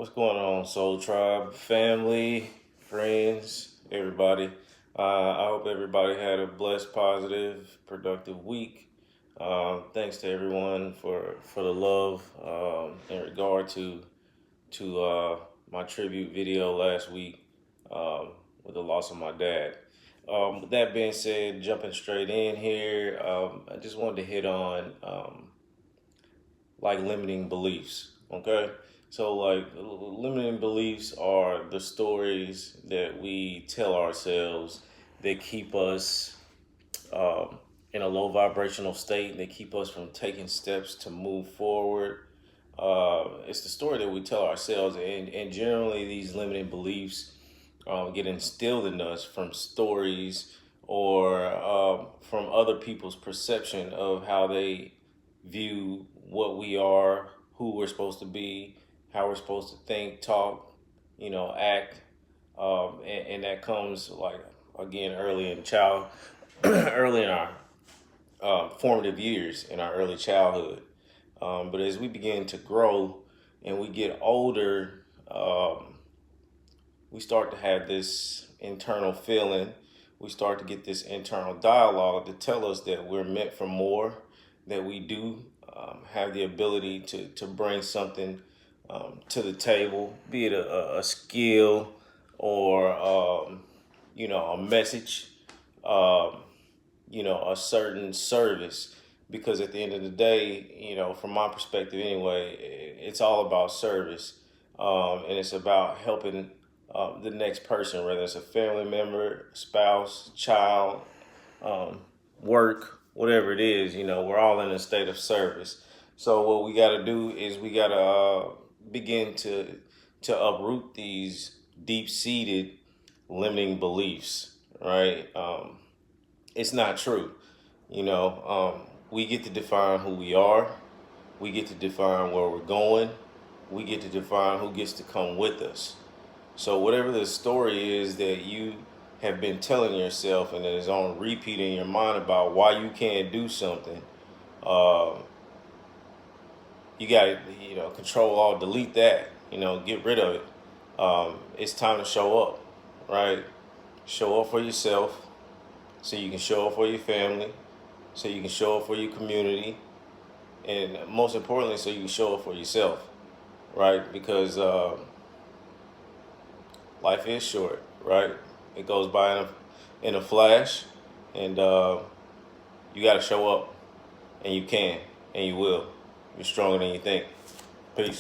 What's going on, Soul Tribe, family, friends, everybody? I hope everybody had a blessed, positive, productive week. Thanks to everyone for the love in regard to my tribute video last week with the loss of my dad. With that being said, jumping straight in here, I just wanted to hit on like limiting beliefs. Okay, so like limiting beliefs are the stories that we tell ourselves that keep us um, in a low vibrational state. They keep us from taking steps to move forward. It's the story that we tell ourselves, and generally these limiting beliefs get instilled in us from stories or from other people's perception of how they view what we are, who we're supposed to be, how we're supposed to think, talk, act, and that comes like again early in child, early in our formative years in our early childhood. But as we begin to grow and we get older, we start to have this internal feeling. We start to get this internal dialogue to tell us that we're meant for more, that we do have the ability to bring something to the table, be it a skill or, a message, um, a certain service. Because at the end of the day, from my perspective anyway, it's all about service. And it's about helping the next person, whether it's a family member, spouse, child, work, whatever it is, we're all in a state of service. So what we got to do is we got to begin to uproot these deep-seated limiting beliefs, right? It's not true. We get to define who we are. We get to define where we're going. We get to define who gets to come with us. So whatever the story is that you have been telling yourself and that is on repeat in your mind about why you can't do something, uh, you got to, control all, delete that, get rid of it. It's time to show up, right? Show up for yourself so you can show up for your family, so you can show up for your community, and most importantly, so you can show up for yourself, right? Because life is short, right? It goes by in a flash, and you got to show up, and you can, and you will. You're stronger than you think.